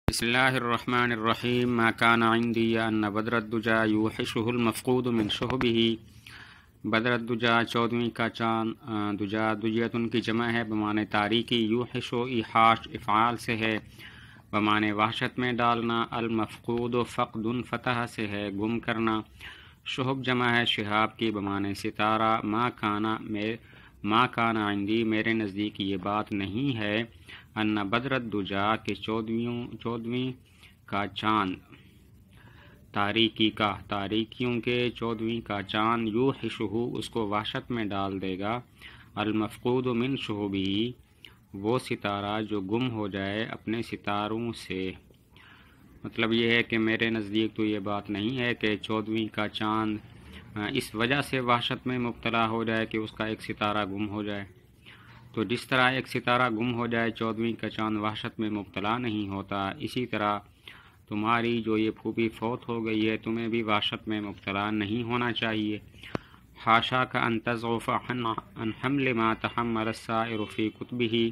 بسم اللہ الرحمن الرحیم ما کان عندی ان بدر الدجا یوحشہ المفقود من شہبہ۔ بدر الدجا 14ویں کا چاند، دجا دجیتن کی جمع ہے بمعنی تاریکی، یوحش و ایحاش افعال سے ہے بمعنی وحشت میں ڈالنا، المفقود و فقد فتح سے ہے گم کرنا، شہب جمع ہے شہاب کی بمعنی ستارہ، ما کان عندی میرے نزدیک یہ بات نہیں ہے، ان بدر الدجا کہ 14ویں کا چاند، تاریکیوں کے 14ویں کا چاند، یوحشہ اس کو وحشت میں ڈال دے گا، المفقود من شہبہ وہ ستارہ جو گم ہو جائے اپنے ستاروں سے۔ مطلب یہ ہے کہ میرے نزدیک تو یہ بات نہیں ہے کہ 14ویں کا چاند اس وجہ سے وحشت میں مبتلا ہو جائے کہ اس کا ایک ستارہ گم ہو جائے۔ تو جس طرح ایک ستارہ گم ہو جائے 14ویں کا چاند وحشت میں مبتلا نہیں ہوتا، اسی طرح تمہاری جو یہ پھوپھی فوت ہو گئی ہے تمہیں بھی وحشت میں مبتلا نہیں ہونا چاہیے۔ حاشا کا ان تضعف عن حمل ما تحمل السائر فی کتبہ،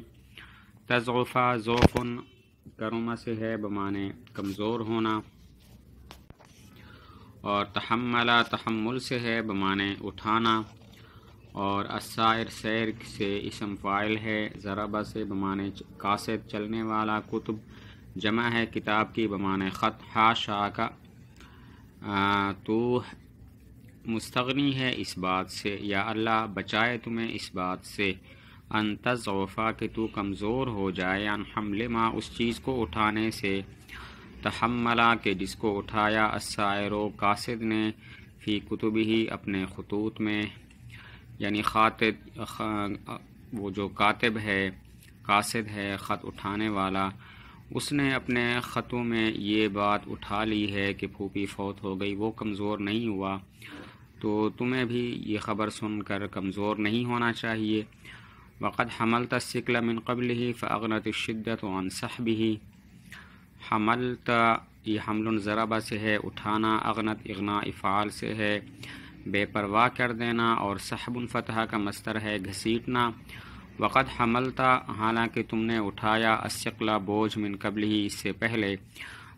تضعف ضعف کرما سے ہے بمعنی کمزور ہونا، اور تحمل تحمل سے ہے بمعنی اٹھانا، اور السائر سیر سے اسم فاعل ہے، ضربہ سے بمعنی قاصد چلنے والا، کتب جمع ہے کتاب کی بمعنی خط، حاشا کا تو مستغنی ہے اس بات سے، یا اللہ بچائے تمہیں اس بات سے، ان تضعفا کہ تو کمزور ہو جائے، ان حمل ما اس چیز کو اٹھانے سے، تحملہ کہ جس کو اٹھایا، السائر قاصد نے، فی کتبہ اپنے خطوط میں، یعنی خاطب وہ جو کاتب ہے قاصد ہے خط اٹھانے والا، اس نے اپنے خطوں میں یہ بات اٹھا لی ہے کہ پھوپھی فوت ہو گئی، وہ کمزور نہیں ہوا، تو تمہیں بھی یہ خبر سن کر کمزور نہیں ہونا چاہیے۔ وقد حملت الثقل من قبلہ فاغنت الشدۃ عن سحبہ، حملت یہ حمل ضربہ سے ہے اٹھانا، اغنت اغنا افعال سے ہے بے پرواہ کر دینا، اور سحب فتح کا مصدر ہے گھسیٹنا۔ وقد حملتا حالانکہ تم نے اٹھایا، الثقل بوجھ، من قبلہ اس سے پہلے،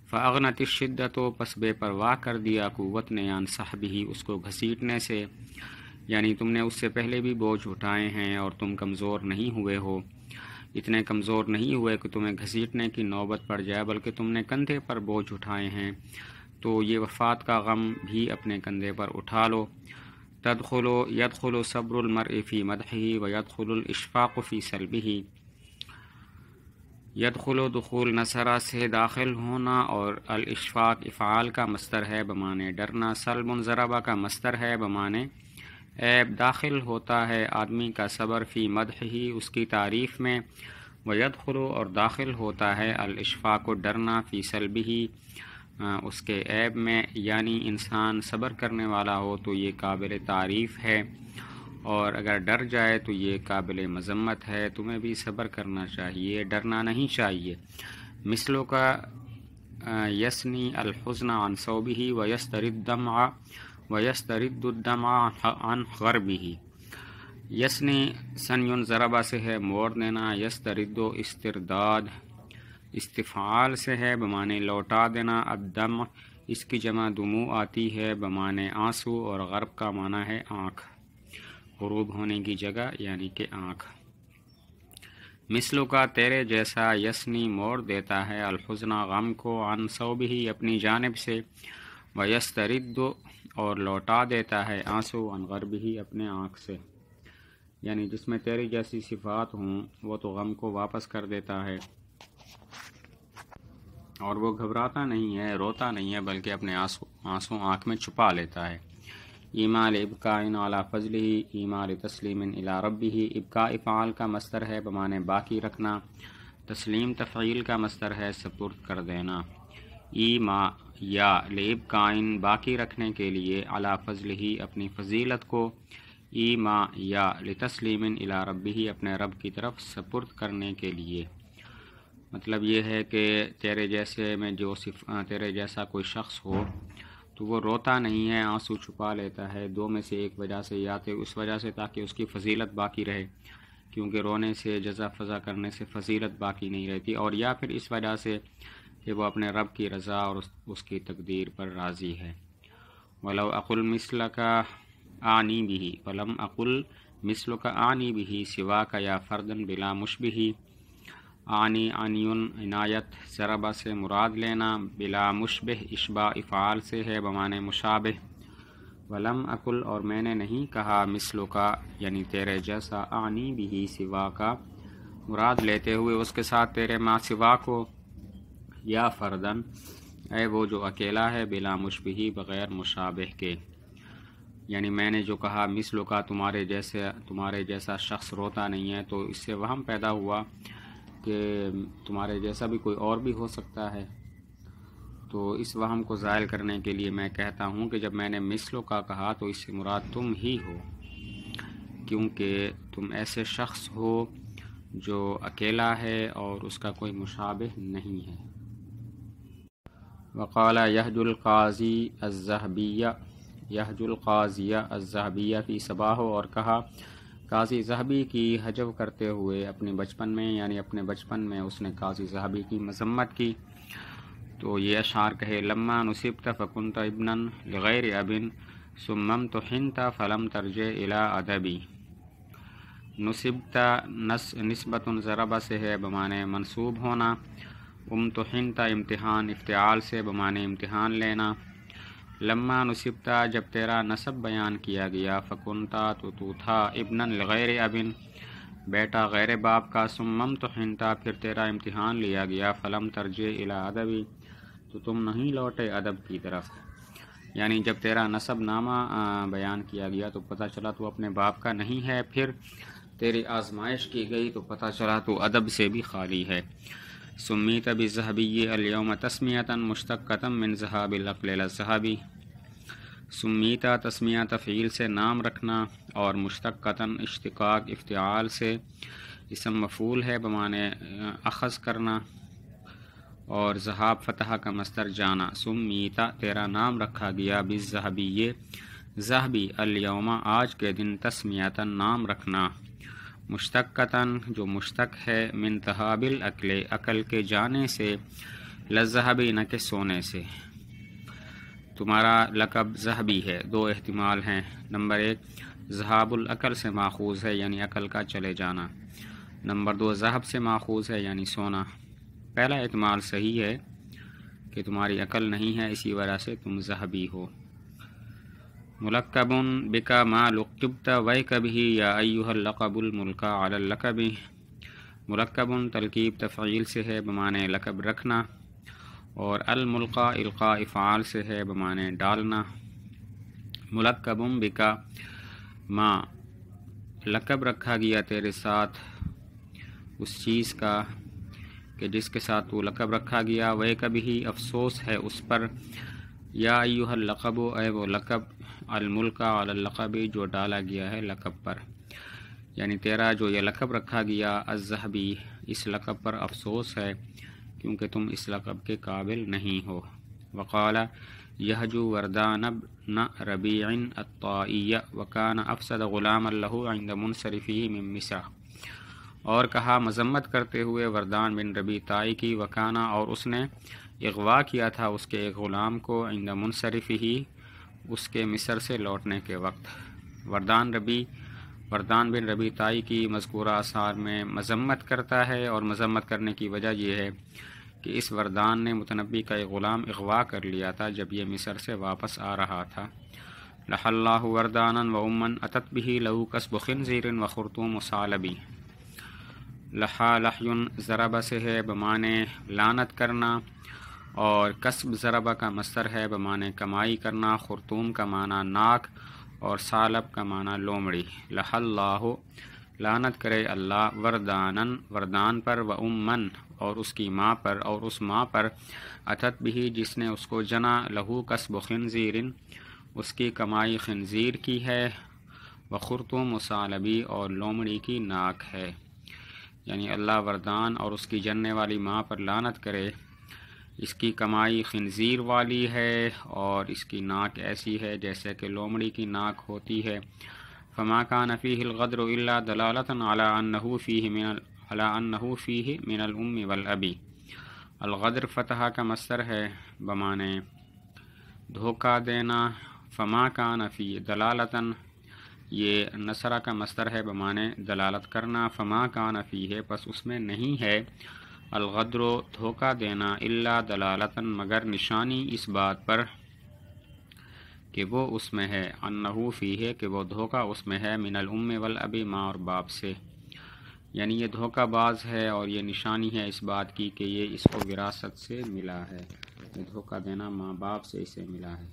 فاغنت الشدۃ پس بے پرواہ کر دیا قوت نے، عن سحبہ اس کو گھسیٹنے سے، یعنی تم نے اس سے پہلے بھی بوجھ اٹھائے ہیں اور تم کمزور نہیں ہوئے ہو، اتنے کمزور نہیں ہوئے کہ تمہیں گھسیٹنے کی نوبت پڑ جائے، بلکہ تم نے کندھے پر بوجھ اٹھائے ہیں، تو یہ وفات کا غم بھی اپنے کندھے پر اٹھا لو۔ يدخل صبر المرء فی مدحہ ويدخل الاشفاق فی سلبہ، يدخل دخول نصرہ سے داخل ہونا، اور الاشفاق افعال کا مصدر ہے بمعنی ڈرنا، سلب ضربہ کا مصدر ہے بمعنی عیب، داخل ہوتا ہے آدمی کا صبر فی مدحہ اس کی تعریف میں، ويدخل اور داخل ہوتا ہے الاشفاق ڈرنا فی سلبہ اس کے عیب میں، یعنی انسان صبر کرنے والا ہو تو یہ قابل تعریف ہے، اور اگر ڈر جائے تو یہ قابل مذمت ہے۔ تمہیں بھی صبر کرنا چاہیے، ڈرنا نہیں چاہیے۔ مثلوں کا یسنی الحزن عن ثوبہ ویسترد الدمع عن غربہ، یسنی سنیون ضربہ سے ہے موڑ دینا، یسترد استرداد استفعال سے ہے بمعنی لوٹا دینا، الدمع اس کی جمع دموع آتی ہے بمعنی آنسو، اور غرب کا معنی ہے آنکھ، غروب ہونے کی جگہ یعنی کہ آنکھ۔ مثلوں کا تیرے جیسا، یسنی موڑ دیتا ہے، الحزن غم کو، عن ثوبہ اپنی جانب سے، ویسترد اور لوٹا دیتا ہے آنسو، عن غربہ اپنے آنکھ سے، یعنی جس میں تیری جیسی صفات ہوں وہ تو غم کو واپس کر دیتا ہے، اور وہ گھبراتا نہیں ہے، روتا نہیں ہے، بلکہ اپنے آنسو آنکھ میں چھپا لیتا ہے۔ ایمال ابقاء علی فضلہ، ایمال تسلیم الی ربہ، ابقاء افعال کا مصدر ہے بمعنی باقی رکھنا، تسلیم تفعیل کا مصدر ہے سپرد کر دینا، ایما یا لابقاء باقی رکھنے کے لیے، علی فضلہ اپنی فضیلت کو، ایما یا لتسلیم الی ربہ اپنے رب کی طرف سپرد کرنے کے لیے۔ مطلب یہ ہے کہ تیرے جیسے میں تیرے جیسا کوئی شخص ہو تو وہ روتا نہیں ہے، آنسو چھپا لیتا ہے، دو میں سے ایک وجہ سے، یا تو اس وجہ سے تاکہ اس کی فضیلت باقی رہے، کیونکہ رونے سے جزا فضا کرنے سے فضیلت باقی نہیں رہتی، اور یا پھر اس وجہ سے کہ وہ اپنے رب کی رضا اور اس کی تقدیر پر راضی ہے۔ وَلَوْ أَقُلْ مِثْلَكَ أَعْنِي بِهِ وَلَمْ أَقُلْ مِثْلُكَ أَعْنِي بِهِ سِوَاكَ يَا فَرْدًا بِلَا مُشْبِهِ اعنی عنیٌ عنایت ضربہ سے مراد لینا، بلا مشبہ اشباع افعال سے ہے بمعنی مشابہ۔ ولم اقل اور میں نے نہیں کہا، مثلو کا یعنی تیرے جیسا، اعنی بھی سوا کا مراد لیتے ہوئے اس کے ساتھ تیرے ما سوا کو، یا فردن اے وہ جو اکیلا ہے، بلا مشبہی بغیر مشابہ کے، یعنی میں نے جو کہا مثلو کا تمہارے جیسا شخص روتا نہیں ہے، تو اس سے وہم پیدا ہوا کہ تمہارے جیسا بھی کوئی اور بھی ہو سکتا ہے۔ تو اس وہم کو زائل کرنے کے لیے میں کہتا ہوں کہ جب میں نے مثلو کا کہا تو اس سے مراد تم ہی ہو، کیونکہ تم ایسے شخص ہو جو اکیلا ہے اور اس کا کوئی مشابہ نہیں ہے۔ وقال یحج القاضیہ الذہبیہ فی صباح، اور کہا قاضی ذہبی کی حجب کرتے ہوئے اپنے بچپن میں، یعنی اپنے بچپن میں اس نے قاضی ذہبی کی مذمت کی، تو یہ اشعار کہے، لما نصبت فکنت ابنا لغیر اب ثم امتحنت فلم ترجع الی ادبی۔ نصبت نسبت ضربہ سے ہے بمعنی منصوب ہونا، امتحنت امتحان افتعال سے بمعنی امتحان لینا، لما نصبت جب تیرا نسب بیان کیا گیا، فکنتا تو تھا، ابنا لغیر اب بیٹا غیر باپ کا، ثم امتحنت پھر تیرا امتحان لیا گیا، فلم ترجع الی ادبی تو تم نہیں لوٹے ادب کی طرف، یعنی جب تیرا نسب نامہ بیان کیا گیا تو پتہ چلا تو اپنے باپ کا نہیں ہے، پھر تیری آزمائش کی گئی تو پتہ چلا تو ادب سے بھی خالی ہے۔ سمیت بالذہبی اليوم تسمیۃ مشتقۃ من ذہاب العقل الی الذہبی، سمیتا تسمیہ تفعیل سے نام رکھنا، اور مشتقۃ اشتقاق افتعال سے اسم مفعول ہے بمعنی اخذ کرنا، اور ذہاب فتح کا مصدر جانا، سمیتا تیرا نام رکھا گیا، بالذہبی ذہبی، الیوم آج کے دن، تسمیۃ نام رکھنا، مشتقتاً جو مشتق ہے، من ذہاب العقل عقل کے جانے سے، للذہبی نہ کہ سونے سے۔ تمہارا لقب ذہبی ہے، دو احتمال ہیں، نمبر ایک ذہاب العقل سے ماخوذ ہے یعنی عقل کا چلے جانا، نمبر دو ذہب سے ماخوذ ہے یعنی سونا۔ پہلا احتمال صحیح ہے کہ تمہاری عقل نہیں ہے، اسی وجہ سے تم ذہبی ہو۔ ملقب بکا ما لقبت ویک بھی یا ایھا اللقب الملقى علی اللقب، ملقب تلقیب تفعیل سے ہے بمعنی لقب رکھنا، اور الملقى القاء افعال سے ہے بمعنی ڈالنا۔ ملقب بکا ما لقب رکھا گیا تیرے ساتھ اس چیز کا کہ جس کے ساتھ تو لقب رکھا گیا، ویک بھی افسوس ہے اس پر، یا ایھا اللقب اے وہ لقب، الملقى علی اللقب جو ڈالا گیا ہے لقب پر، یعنی تیرا جو یہ لقب رکھا گیا الذہبی، اس لقب پر افسوس ہے کیونکہ تم اس لقب کے قابل نہیں ہو۔ وقال یحج وردان بن ربیع الطائی وکان افسد غلاما له عند منصرفہ من مصر، اور کہا مذمت کرتے ہوئے وردان بن ربیع طائی کی، وکانا اور اس نے اغوا کیا تھا اس کے ایک غلام کو، عند منصرفہ اس کے مصر سے لوٹنے کے وقت۔ وردان بن ربیع طائی کی مذکورہ آثار میں مذمت کرتا ہے، اور مذمت کرنے کی وجہ یہ ہے کہ اس وردان نے متنبی کا ایک غلام اغوا کر لیا تھا جب یہ مصر سے واپس آ رہا تھا۔ لح اللہ وردانا و امن اتت به لہو کسب خنزیر و خرطوم ثعلبی، لحا لحیٌ ضربہ سے ہے بمعنی لعنت کرنا، اور کسب ضربہ کا مصدر ہے بمعنی کمائی کرنا، خرطوم کا معنی ناک، اور ثعلب کا معنی لومڑی۔ لح اللہ لعنت کرے اللہ، وردانن وردان پر، و امن اور اس کی ماں پر، اور اس ماں پر، اتت بھی جس نے اس کو جنا، لہو کسب خنزیر اس کی کمائی خنزیر کی ہے، و خرطوم ثعلبی اور لومڑی کی ناک ہے، یعنی اللہ وردان اور اس کی جننے والی ماں پر لعنت کرے، اس کی کمائی خنزیر والی ہے اور اس کی ناک ایسی ہے جیسے کہ لومڑی کی ناک ہوتی ہے۔ فما كان فيه الغدر الا دلالة على انه فيه من الام والاب، الغدر فتح کا مصدر ہے بمانے دھوکہ دینا، فما کان فی دلالتاً یہ نصرہ کا مصدر ہے بمانے دلالت کرنا، فما کان فی ہے پس اس میں نہیں ہے، الغدر دھوکہ دینا، الا دلالتاً مگر نشانی اس بات پر کہ وہ اس میں ہے، انہو فی ہے کہ وہ دھوکہ اس میں ہے، من الام والابی ماں اور باپ سے، یعنی یہ دھوکہ باز ہے اور یہ نشانی ہے اس بات کی کہ یہ اس کو وراثت سے ملا ہے، یہ دھوکہ دینا ماں باپ سے اسے ملا ہے۔